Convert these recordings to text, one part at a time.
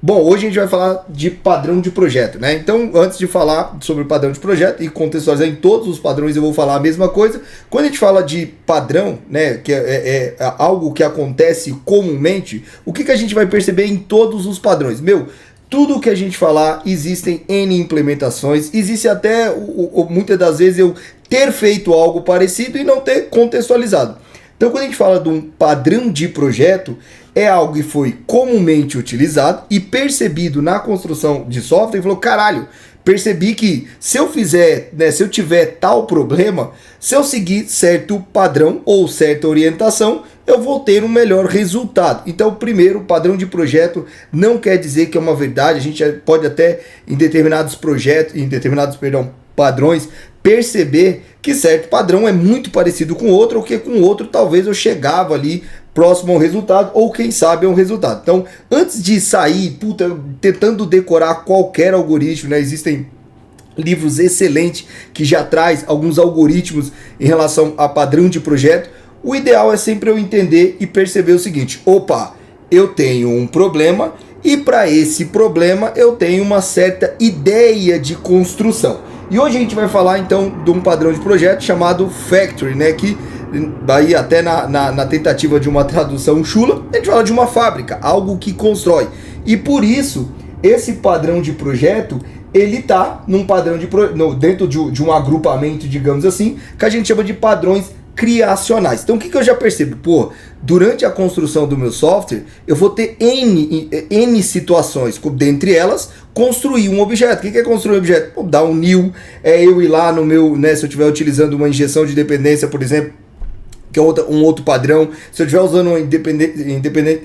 Bom, hoje a gente vai falar de padrão de projeto, né? Então, antes de falar sobre o padrão de projeto e contextualizar em todos os padrões, eu vou falar a mesma coisa. Quando a gente fala de padrão, né, que é algo que acontece comumente, o que a gente vai perceber em todos os padrões? Tudo que a gente falar, existem N implementações, existe até, muitas das vezes, eu ter feito algo parecido e não ter contextualizado. Então, quando a gente fala de um padrão de projeto, é algo que foi comumente utilizado e percebido na construção de software e falou, caralho, percebi que se eu fizer, né, se eu tiver tal problema, se eu seguir certo padrão ou certa orientação, eu vou ter um melhor resultado. Então, primeiro, padrão de projeto não quer dizer que é uma verdade, a gente pode até em determinados padrões, perceber que certo padrão é muito parecido com outro, ou que com outro talvez eu chegava ali próximo ao resultado, ou quem sabe é um resultado. Então, antes de sair, tentando decorar qualquer algoritmo, né, existem livros excelentes que já traz alguns algoritmos em relação a padrão de projeto. O ideal é sempre eu entender e perceber o seguinte, opa, eu tenho um problema e para esse problema eu tenho uma certa ideia de construção. E hoje a gente vai falar então de um padrão de projeto chamado Factory, né, que daí até na tentativa de uma tradução chula, a gente fala de uma fábrica, algo que constrói. E por isso, esse padrão de projeto, ele está num padrão dentro de um agrupamento, digamos assim, que a gente chama de padrões criacionais. Então o que eu já percebo? Durante a construção do meu software, eu vou ter N situações, dentre elas, construir um objeto. O que é construir um objeto? Dar um new, eu ir lá no meu, né, se eu estiver utilizando uma injeção de dependência, por exemplo, que é um outro padrão, se eu estiver usando uma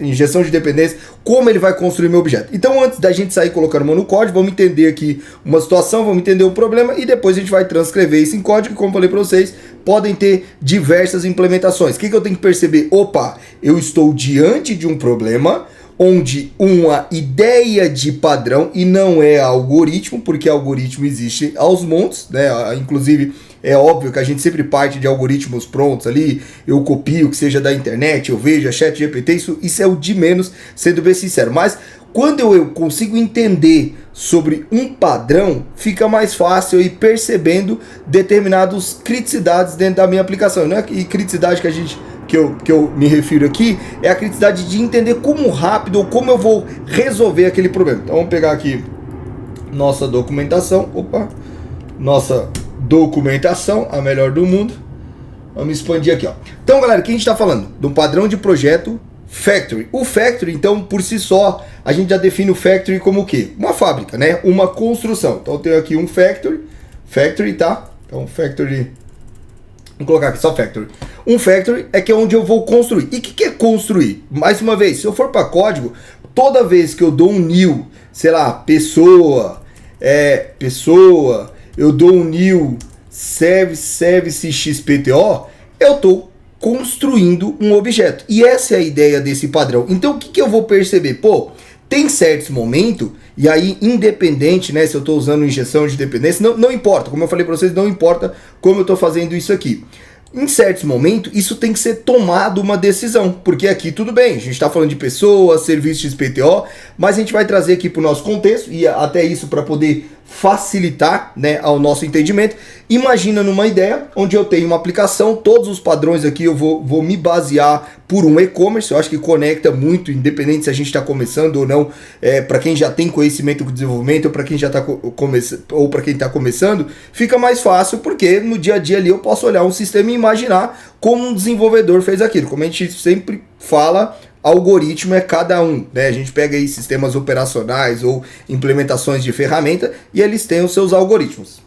injeção de dependência, como ele vai construir meu objeto. Então, antes da gente sair colocando mão no código, vamos entender aqui uma situação, vamos entender um problema e depois a gente vai transcrever isso em código, que como eu falei para vocês, podem ter diversas implementações. O que eu tenho que perceber? Eu estou diante de um problema onde uma ideia de padrão, e não é algoritmo, porque algoritmo existe aos montes, né? Inclusive, é óbvio que a gente sempre parte de algoritmos prontos ali, eu copio, que seja da internet, eu vejo a ChatGPT, isso é o de menos, sendo bem sincero. Mas quando eu consigo entender sobre um padrão, fica mais fácil eu ir percebendo determinadas criticidades dentro da minha aplicação, né? E criticidade que eu me refiro aqui é a criticidade de entender como rápido ou como eu vou resolver aquele problema. Então vamos pegar aqui nossa documentação, a melhor do mundo. Vamos expandir aqui, ó. Então, galera, o que a gente está falando? De um padrão de projeto Factory. O Factory, então, por si só, a gente já define o Factory como o quê? Uma fábrica, né? Uma construção. Então eu tenho aqui um Factory, tá? Então Factory, vou colocar aqui só Factory. Um Factory é que é onde eu vou construir. E o que é construir? Mais uma vez, se eu for para código, toda vez que eu dou um new, sei lá, pessoa, eu dou um new service XPTO, eu estou construindo um objeto. E essa é a ideia desse padrão. Então o que eu vou perceber? Tem certos momentos, e aí independente, né, se eu estou usando injeção de dependência, não importa, como eu falei para vocês, não importa como eu estou fazendo isso aqui. Em certos momentos, isso tem que ser tomado uma decisão, porque aqui tudo bem, a gente está falando de pessoas, serviço XPTO, mas a gente vai trazer aqui para o nosso contexto, e até isso para poder facilitar, né, ao nosso entendimento. Imagina numa ideia onde eu tenho uma aplicação, todos os padrões aqui eu vou me basear por um e-commerce. Eu acho que conecta muito, independente se a gente está começando ou não, para quem já tem conhecimento com desenvolvimento ou para quem já está começando, fica mais fácil, porque no dia a dia ali eu posso olhar um sistema e imaginar como um desenvolvedor fez aquilo. Como a gente sempre fala, algoritmo é cada um, né? A gente pega aí sistemas operacionais ou implementações de ferramenta e eles têm os seus algoritmos.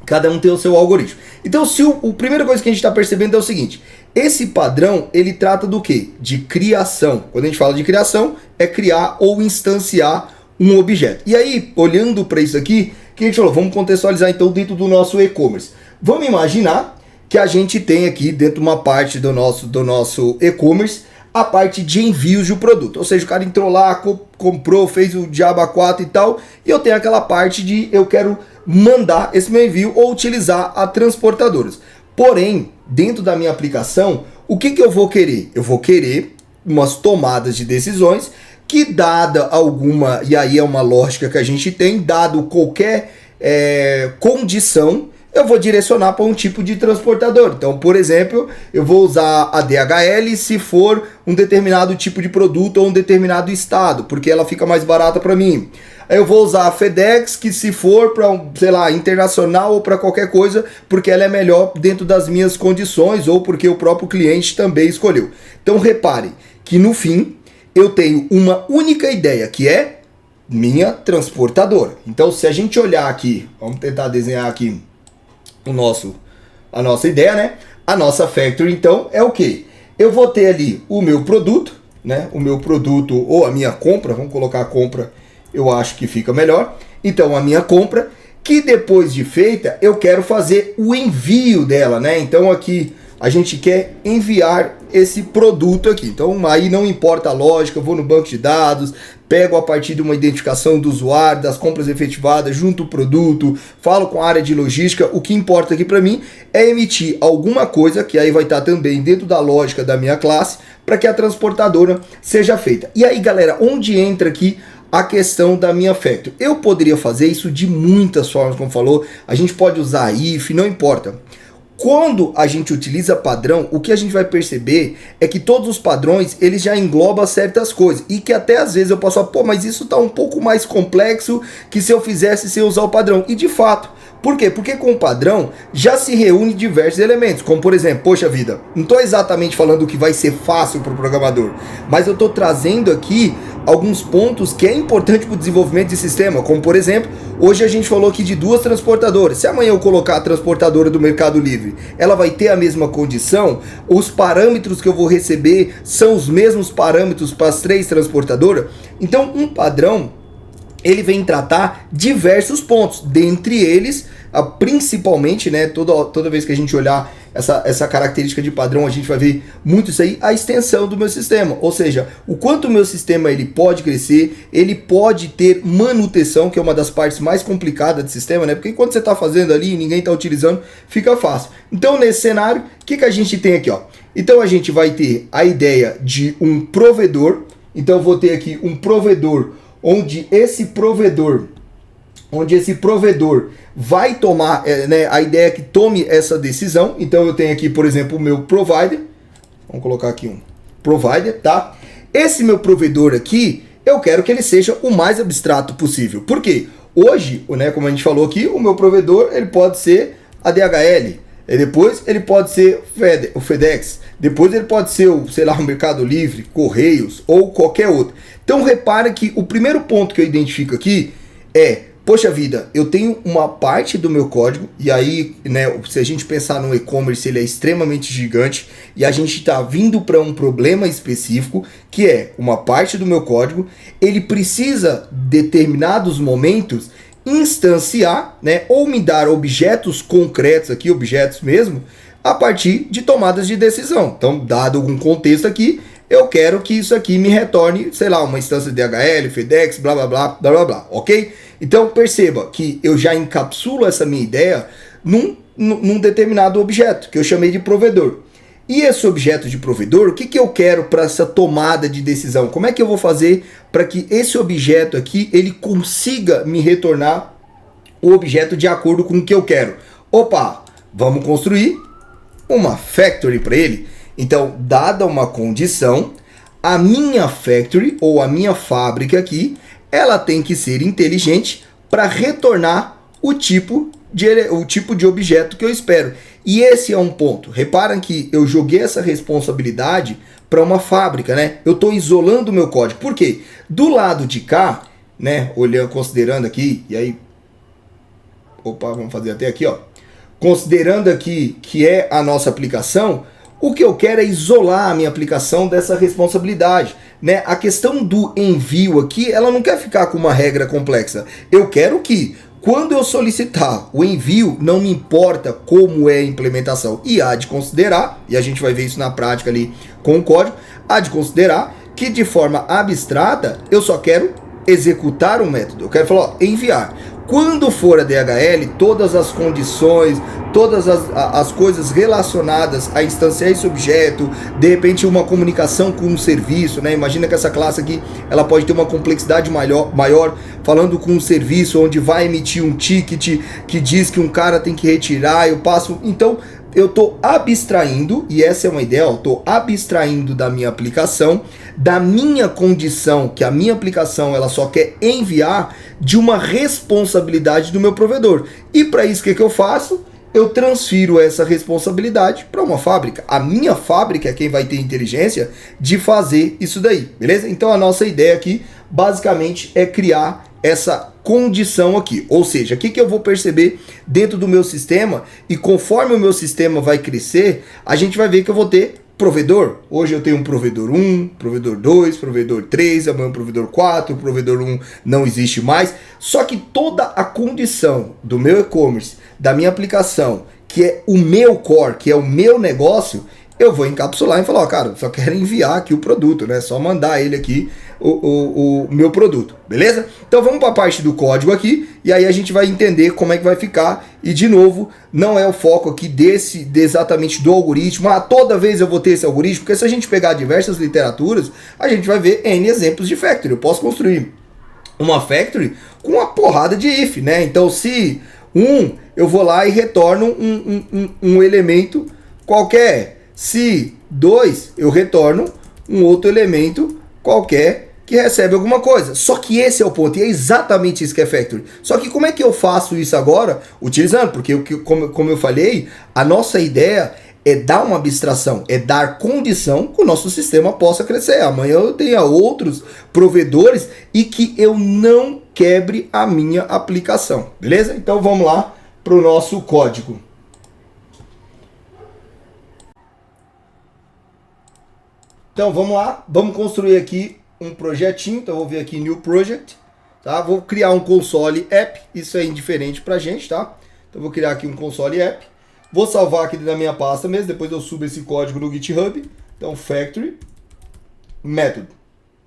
Cada um tem o seu algoritmo. Então, a primeira coisa que a gente está percebendo é o seguinte: esse padrão, ele trata do quê? De criação. Quando a gente fala de criação, é criar ou instanciar um objeto. E aí, olhando para isso aqui, que a gente falou, vamos contextualizar então dentro do nosso e-commerce. Vamos imaginar que a gente tem aqui dentro de uma parte do nosso e-commerce a parte de envios de um produto. Ou seja, o cara entrou lá, comprou, fez o diabo 4 e tal, e eu tenho aquela parte de eu quero mandar esse meu envio ou utilizar a transportadoras. Porém, dentro da minha aplicação, o que eu vou querer? Eu vou querer umas tomadas de decisões que dada alguma, e aí é uma lógica que a gente tem, dado qualquer condição, eu vou direcionar para um tipo de transportador. Então, por exemplo, eu vou usar a DHL se for um determinado tipo de produto ou um determinado estado, porque ela fica mais barata para mim. Aí eu vou usar a FedEx, que se for para, sei lá, internacional ou para qualquer coisa, porque ela é melhor dentro das minhas condições ou porque o próprio cliente também escolheu. Então, repare que no fim eu tenho uma única ideia, que é minha transportadora. Então, se a gente olhar aqui, vamos tentar desenhar aqui a nossa ideia, né? A nossa factory, então, é o quê? Eu vou ter ali o meu produto, né? O meu produto ou a minha compra, vamos colocar a compra, eu acho que fica melhor. Então, a minha compra, que depois de feita, eu quero fazer o envio dela, né? Então, aqui a gente quer enviar esse produto aqui. Então, aí não importa a lógica, eu vou no banco de dados, pego a partir de uma identificação do usuário, das compras efetivadas, junto o produto, falo com a área de logística. O que importa aqui para mim é emitir alguma coisa, que aí vai estar também dentro da lógica da minha classe, para que a transportadora seja feita. E aí, galera, onde entra aqui a questão da minha factory? Eu poderia fazer isso de muitas formas, como falou, a gente pode usar if, não importa. Quando a gente utiliza padrão, o que a gente vai perceber é que todos os padrões, eles já englobam certas coisas. E que até às vezes eu posso falar, pô, mas isso tá um pouco mais complexo que se eu fizesse sem usar o padrão. E de fato, por quê? Porque com o padrão já se reúne diversos elementos. Como por exemplo, poxa vida, não estou exatamente falando que vai ser fácil para o programador, mas eu estou trazendo aqui alguns pontos que é importante para o desenvolvimento de sistema. Como por exemplo, hoje a gente falou aqui de 2 transportadoras. Se amanhã eu colocar a transportadora do Mercado Livre, ela vai ter a mesma condição? Os parâmetros que eu vou receber são os mesmos parâmetros para as 3 transportadoras? Então um padrão, ele vem tratar diversos pontos, dentre eles, principalmente, né, toda vez que a gente olhar essa característica de padrão, a gente vai ver muito isso aí, a extensão do meu sistema, ou seja, o quanto o meu sistema ele pode crescer, ele pode ter manutenção, que é uma das partes mais complicadas do sistema, né, porque quando você está fazendo ali e ninguém está utilizando, fica fácil. Então, nesse cenário, o que a gente tem aqui, ó? Então, a gente vai ter a ideia de um provedor, então eu vou ter aqui um provedor, onde esse provedor vai tomar, né, a ideia é que tome essa decisão. Então eu tenho aqui, por exemplo, o meu provider, vamos colocar aqui um provider, tá? Esse meu provedor aqui, eu quero que ele seja o mais abstrato possível. Por quê? Hoje, né, como a gente falou aqui, o meu provedor ele pode ser a DHL, depois ele pode ser o FedEx, depois ele pode ser o, sei lá, o Mercado Livre, Correios ou qualquer outro. Então repara que o primeiro ponto que eu identifico aqui é, poxa vida, eu tenho uma parte do meu código, e aí, né, se a gente pensar no e-commerce, ele é extremamente gigante, e a gente está vindo para um problema específico, que é uma parte do meu código, ele precisa, determinados momentos, instanciar, né, ou me dar objetos concretos aqui, objetos mesmo, a partir de tomadas de decisão. Então, dado algum contexto aqui, eu quero que isso aqui me retorne, sei lá, uma instância de DHL, FedEx, blá, blá, blá, blá, blá, blá, ok? Então, perceba que eu já encapsulo essa minha ideia num determinado objeto, que eu chamei de provedor. E esse objeto de provedor, o que eu quero para essa tomada de decisão? Como é que eu vou fazer para que esse objeto aqui, ele consiga me retornar o objeto de acordo com o que eu quero? Opa, vamos construir uma factory para ele. Então, dada uma condição, a minha factory ou a minha fábrica aqui, ela tem que ser inteligente para retornar o tipo de objeto que eu espero. E esse é um ponto. Reparam que eu joguei essa responsabilidade para uma fábrica, né? Eu estou isolando o meu código. Por quê? Do lado de cá, né? Olhando, considerando aqui, e aí, opa, vamos fazer até aqui, ó. Considerando aqui que é a nossa aplicação, o que eu quero é isolar a minha aplicação dessa responsabilidade, né? A questão do envio aqui, ela não quer ficar com uma regra complexa. Eu quero que, quando eu solicitar o envio, não me importa como é a implementação. E há de considerar, e a gente vai ver isso na prática ali com o código, há de considerar que de forma abstrata, eu só quero executar um método. Eu quero falar, ó, enviar. Quando for a DHL, todas as condições, todas as coisas relacionadas a instanciar esse objeto, de repente uma comunicação com um serviço, né? Imagina que essa classe aqui, ela pode ter uma complexidade maior, falando com um serviço onde vai emitir um ticket que diz que um cara tem que retirar, eu passo... Então, eu estou abstraindo, e essa é uma ideia, eu estou abstraindo da minha aplicação, da minha condição, que a minha aplicação ela só quer enviar, de uma responsabilidade do meu provedor. E para isso, o que eu faço? Eu transfiro essa responsabilidade para uma fábrica. A minha fábrica é quem vai ter inteligência de fazer isso daí, beleza? Então a nossa ideia aqui, basicamente, é criar essa condição aqui, ou seja, o que eu vou perceber dentro do meu sistema, e conforme o meu sistema vai crescer, a gente vai ver que eu vou ter provedor. Hoje eu tenho um provedor 1, provedor 2, provedor 3, amanhã um provedor 4, o provedor 1 não existe mais, só que toda a condição do meu e-commerce, da minha aplicação, que é o meu core, que é o meu negócio, eu vou encapsular e falar, ó, cara, só quero enviar aqui o produto, né? Só mandar ele aqui, o meu produto, beleza? Então vamos para a parte do código aqui, e aí a gente vai entender como é que vai ficar, e de novo, não é o foco aqui exatamente do algoritmo, toda vez eu vou ter esse algoritmo, porque se a gente pegar diversas literaturas, a gente vai ver N exemplos de factory. Eu posso construir uma factory com uma porrada de if, né? Então se eu vou lá e retorno um elemento qualquer, se 2 eu retorno um outro elemento qualquer que recebe alguma coisa. Só que esse é o ponto, e é exatamente isso que é factory. Só que como é que eu faço isso agora? Utilizando, porque como eu falei, a nossa ideia é dar uma abstração, é dar condição que o nosso sistema possa crescer. Amanhã eu tenha outros provedores e que eu não quebre a minha aplicação, beleza? Então vamos lá para o nosso código. Então vamos lá, vamos construir aqui um projetinho. Então eu vou vir aqui New Project, tá? Vou criar um console app, isso é indiferente pra gente, tá? Então eu vou criar aqui um console app, vou salvar aqui na minha pasta mesmo, depois eu subo esse código no GitHub. Então factory method,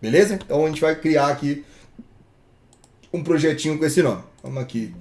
beleza? Então a gente vai criar aqui um projetinho com esse nome. Vamos aqui,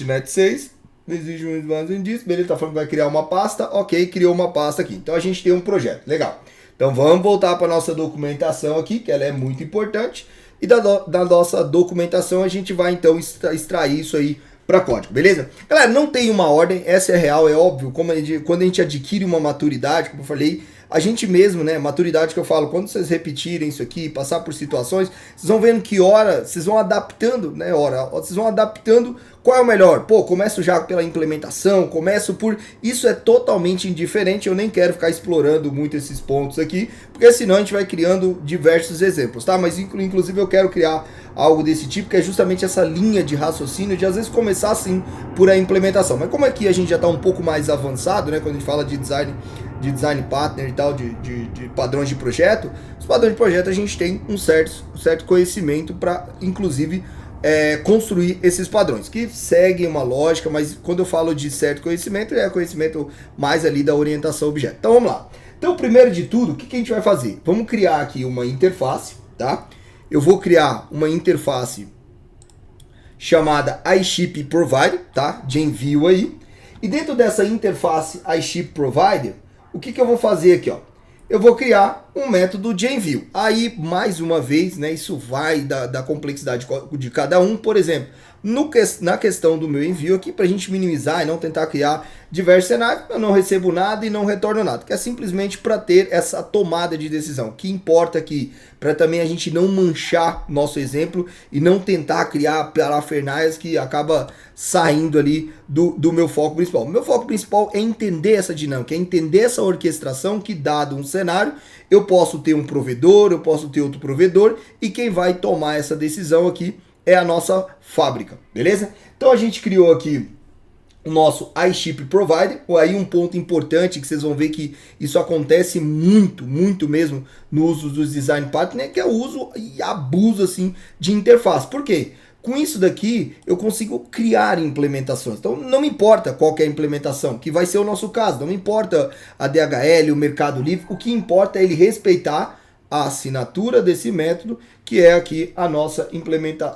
.NET 6, exige um mais disso, beleza? Tá falando que vai criar uma pasta, ok, criou uma pasta aqui. Então a gente tem um projeto, legal. Então vamos voltar para a nossa documentação aqui, que ela é muito importante. E da nossa documentação a gente vai então extrair isso aí para código, beleza? Galera, não tem uma ordem, essa é real, é óbvio. Quando a gente adquire uma maturidade, como eu falei, a gente mesmo, né, maturidade que eu falo, quando vocês repetirem isso aqui, passar por situações, vocês vão vendo que hora, vocês vão adaptando, né, vocês vão adaptando qual é o melhor. Pô, começo já pela implementação, começo por... Isso é totalmente indiferente, eu nem quero ficar explorando muito esses pontos aqui, porque senão a gente vai criando diversos exemplos, tá? Mas inclusive eu quero criar algo desse tipo, que é justamente essa linha de raciocínio, de às vezes começar assim por a implementação. Mas como aqui a gente já está um pouco mais avançado, né, quando a gente fala de design partner e tal, de padrões de projeto, os padrões de projeto a gente tem um certo conhecimento para, inclusive, construir esses padrões, que seguem uma lógica, mas quando eu falo de certo conhecimento, é conhecimento mais ali da orientação objeto. Então vamos lá. Então, primeiro de tudo, o que a gente vai fazer? Vamos criar aqui uma interface, tá? Eu vou criar uma interface chamada iShipProvider, tá? De envio aí. E dentro dessa interface iShipProvider, o que eu vou fazer aqui, ó? Eu vou criar um método de envio. Aí, mais uma vez, né, isso vai da complexidade de cada um. Por exemplo, na questão do meu envio aqui, para a gente minimizar e não tentar criar diversos cenários, eu não recebo nada e não retorno nada, que é simplesmente para ter essa tomada de decisão. O que importa aqui, para também a gente não manchar nosso exemplo e não tentar criar parafernaias que acaba saindo ali do meu foco principal. O meu foco principal é entender essa dinâmica, é entender essa orquestração que, dado um cenário, eu posso ter um provedor, eu posso ter outro provedor, e quem vai tomar essa decisão aqui é a nossa fábrica, beleza? Então a gente criou aqui o nosso iShipProvider. Aí um ponto importante que vocês vão ver que isso acontece muito mesmo no uso dos design partners, que é o uso e abuso assim de interface. Por quê? Com isso daqui eu consigo criar implementações. Então não me importa qual que é a implementação, que vai ser o nosso caso. Não me importa a DHL, o Mercado Livre. O que importa é ele respeitar a assinatura desse método, que é aqui a nossa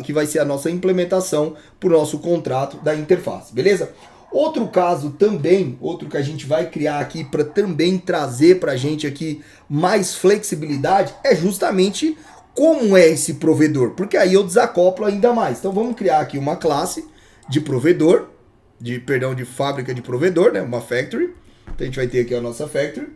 que vai ser a nossa implementação para o nosso contrato da interface, beleza? Outro caso também, outro que a gente vai criar aqui para também trazer para a gente aqui mais flexibilidade, é justamente como é esse provedor, porque aí eu desacoplo ainda mais. Então vamos criar aqui uma classe de provedor, de fábrica de provedor, né? Uma factory. Então a gente vai ter aqui a nossa factory.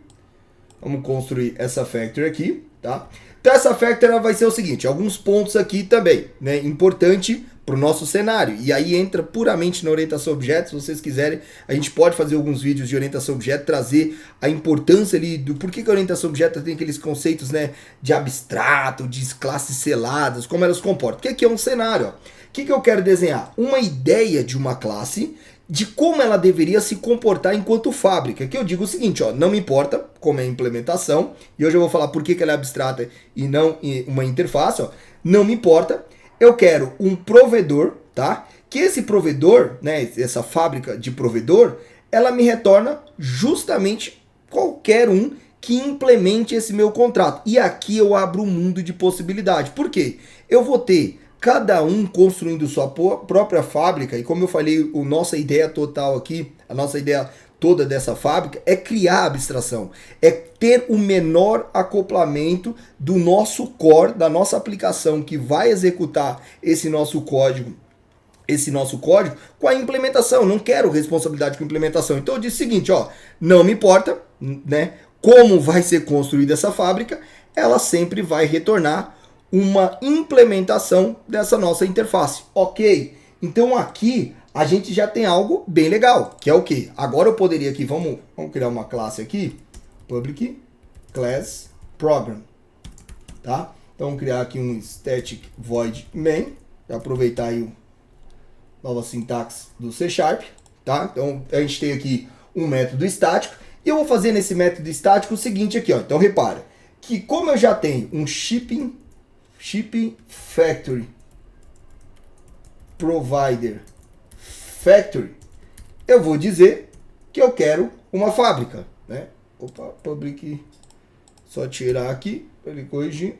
Vamos construir essa factory aqui, tá? Então essa factory ela vai ser o seguinte, alguns pontos aqui também, né? Importante para o nosso cenário. E aí entra puramente na orientação a objeto. Se vocês quiserem, a gente pode fazer alguns vídeos de orientação a objeto, trazer a importância ali do porquê que a orientação a objeto tem aqueles conceitos, né, de abstrato, de classes seladas, como elas se comportam. Porque aqui é um cenário, ó. O que eu quero desenhar? Uma ideia de uma classe, de como ela deveria se comportar enquanto fábrica. Que eu digo o seguinte, ó, não me importa como é a implementação, e hoje eu vou falar por que ela é abstrata e não uma interface, ó, não me importa. Eu quero um provedor, tá? Que esse provedor, né, essa fábrica de provedor, ela me retorna justamente qualquer um que implemente esse meu contrato. E aqui eu abro um mundo de possibilidade. Por quê? Eu vou ter cada um construindo sua própria fábrica, e como eu falei, a nossa ideia total aqui, a nossa ideia toda dessa fábrica é criar abstração, é ter o menor acoplamento do nosso core, da nossa aplicação que vai executar esse nosso código com a implementação. Não quero responsabilidade com implementação. Então eu disse o seguinte, ó, não me importa, né, como vai ser construída essa fábrica, ela sempre vai retornar uma implementação dessa nossa interface. Ok, então aqui a gente já tem algo bem legal, que é o que? Agora eu poderia aqui, vamos criar uma classe aqui, public class program, tá? Então vamos criar aqui um static void main, para aproveitar aí a nova sintaxe do C#, tá? Então a gente tem aqui um método estático, e eu vou fazer nesse método estático o seguinte aqui, ó. Então repara, que como eu já tenho um shipping factory provider factory, eu vou dizer que eu quero uma fábrica, né? Opa, public, só tirar aqui para ele corrigir.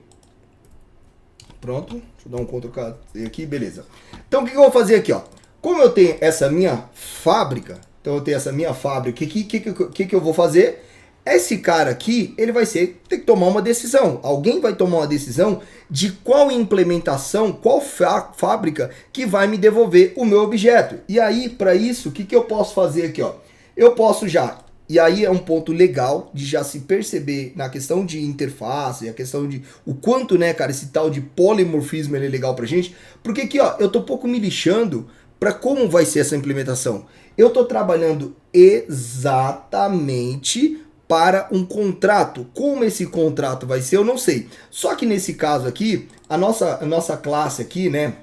Pronto, deixa eu dar um Ctrl+C aqui, beleza. Então o que eu vou fazer aqui, ó? Como eu tenho essa minha fábrica, então eu tenho essa minha fábrica, o que eu vou fazer? Esse cara aqui, ele vai ter que tomar uma decisão. Alguém vai tomar uma decisão de qual implementação, qual fábrica que vai me devolver o meu objeto. E aí, para isso, o que eu posso fazer aqui, ó? Eu posso já, e aí é um ponto legal de já se perceber na questão de interface, a questão de o quanto, né, cara, esse tal de polimorfismo ele é legal pra gente. Porque aqui, ó, eu tô um pouco me lixando para como vai ser essa implementação. Eu tô trabalhando exatamente para um contrato. Como esse contrato vai ser, eu não sei. Só que nesse caso aqui, a nossa classe aqui, né?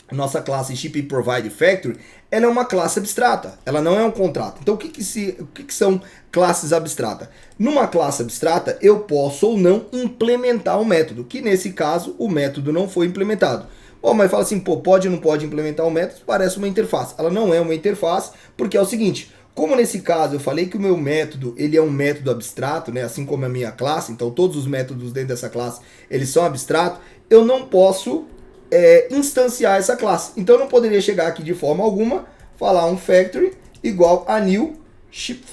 A nossa classe Shipping Provide Factory, ela é uma classe abstrata. Ela não é um contrato. Então o que são classes abstratas? Numa classe abstrata, eu posso ou não implementar um método. Que nesse caso, o método não foi implementado. Bom, mas fala assim, pô, pode ou não pode implementar um método? Parece uma interface. Ela não é uma interface, porque é o seguinte... Como nesse caso eu falei que o meu método, ele é um método abstrato, né, assim como a minha classe, então todos os métodos dentro dessa classe, eles são abstratos, eu não posso instanciar essa classe. Então eu não poderia chegar aqui de forma alguma, falar um factory igual a new ship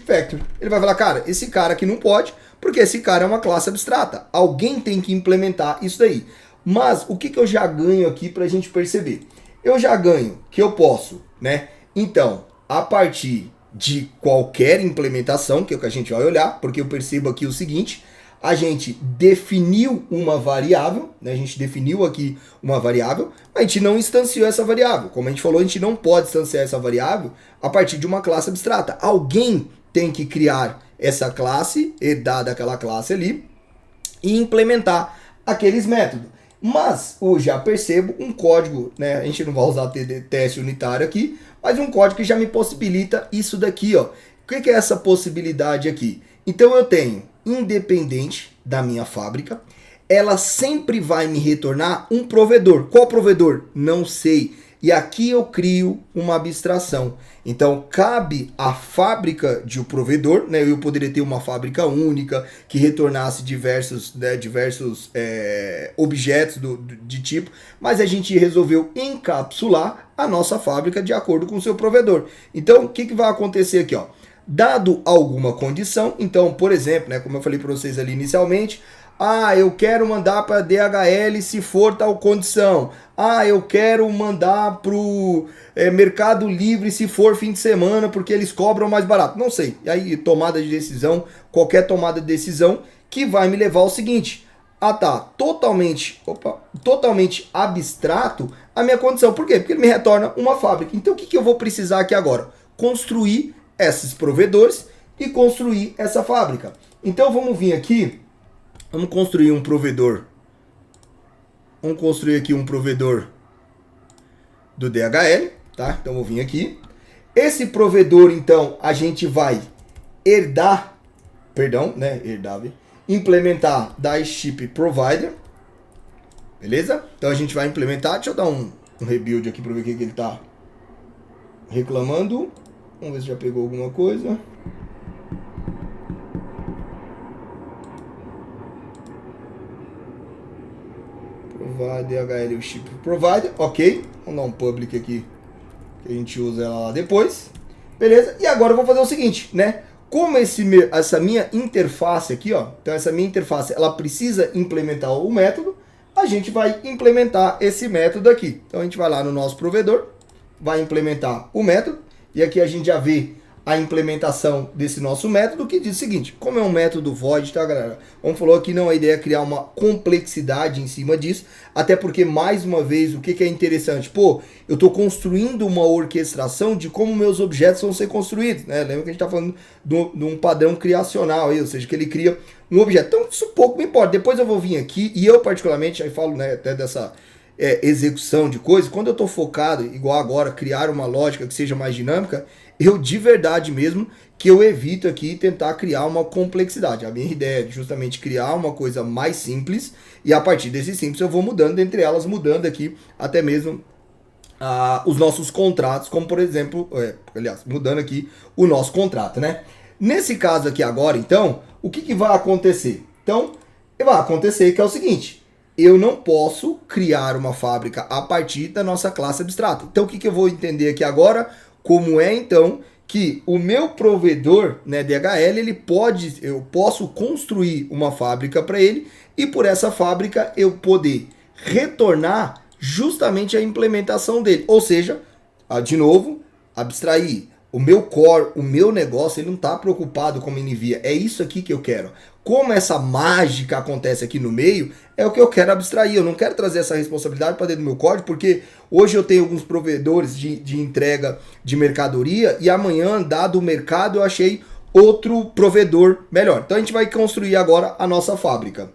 factory. Ele vai falar, cara, esse cara aqui não pode, porque esse cara é uma classe abstrata. Alguém tem que implementar isso daí. Mas o que eu já ganho aqui para a gente perceber? Eu já ganho que eu posso, né, então... A partir de qualquer implementação, que é o que a gente vai olhar, porque eu percebo aqui o seguinte, a gente definiu uma variável, né? A gente definiu aqui uma variável, mas a gente não instanciou essa variável. Como a gente falou, a gente não pode instanciar essa variável a partir de uma classe abstrata. Alguém tem que criar essa classe, dada aquela classe ali, e implementar aqueles métodos. Mas eu já percebo um código, né? A gente não vai usar teste unitário aqui, mas um código que já me possibilita isso daqui, ó. O que é essa possibilidade aqui? Então eu tenho, independente da minha fábrica, ela sempre vai me retornar um provedor. Qual provedor? Não sei. e aqui eu crio uma abstração. Então, cabe à fábrica de um provedor, né? Eu poderia ter uma fábrica única que retornasse diversos objetos de tipo, mas a gente resolveu encapsular a nossa fábrica de acordo com o seu provedor. Então, o que vai acontecer aqui, ó? Dado alguma condição, então, por exemplo, né, como eu falei para vocês ali inicialmente, eu quero mandar para DHL se for tal condição. Eu quero mandar para o Mercado Livre se for fim de semana, porque eles cobram mais barato. Não sei. E aí, tomada de decisão, qualquer tomada de decisão que vai me levar ao seguinte. Tá totalmente abstrato a minha condição. Por quê? Porque ele me retorna uma fábrica. Então, o que eu vou precisar aqui agora? Construir esses provedores e construir essa fábrica. Então, vamos vir aqui. Vamos construir um provedor. Vamos construir aqui um provedor do DHL, tá? Então vou vir aqui. Esse provedor, então, a gente vai implementar da Ship Provider. Beleza? Então a gente vai implementar. Deixa eu dar um rebuild aqui para ver o que ele tá reclamando. Vamos ver se já pegou alguma coisa. DHL, o Ship Provider, ok. Vamos dar um public aqui, que a gente usa ela lá depois. Beleza? E agora eu vou fazer o seguinte, né? Como essa minha interface aqui, ó, então essa minha interface, ela precisa implementar o método, a gente vai implementar esse método aqui. Então a gente vai lá no nosso provedor, vai implementar o método, e aqui a gente já vê a implementação desse nosso método, que diz o seguinte, como é um método void, tá, galera? Como falou aqui, não, a ideia é criar uma complexidade em cima disso, até porque, mais uma vez, o que é interessante? Pô, eu estou construindo uma orquestração de como meus objetos vão ser construídos, né? Lembra que a gente está falando de um padrão criacional aí, ou seja, que ele cria um objeto. Então, isso pouco me importa. Depois eu vou vir aqui, e eu particularmente, aí falo, né, até dessa execução de coisas, quando eu estou focado, igual agora, criar uma lógica que seja mais dinâmica, eu de verdade mesmo que eu evito aqui tentar criar uma complexidade. A minha ideia é justamente criar uma coisa mais simples e a partir desse simples eu vou mudando, entre elas mudando aqui até mesmo os nossos contratos, como por exemplo, mudando aqui o nosso contrato, né? Nesse caso aqui agora, então, o que vai acontecer? Então, vai acontecer que é o seguinte, eu não posso criar uma fábrica a partir da nossa classe abstrata. Então, o que eu vou entender aqui agora? Como é, então, que o meu provedor, né, DHL, eu posso construir uma fábrica para ele e por essa fábrica eu poder retornar justamente a implementação dele. Ou seja, de novo, abstrair. O meu core, o meu negócio, ele não está preocupado com a envia. É isso aqui que eu quero. Como essa mágica acontece aqui no meio, é o que eu quero abstrair. Eu não quero trazer essa responsabilidade para dentro do meu código, porque hoje eu tenho alguns provedores de entrega de mercadoria e amanhã, dado o mercado, eu achei outro provedor melhor. Então a gente vai construir agora a nossa fábrica.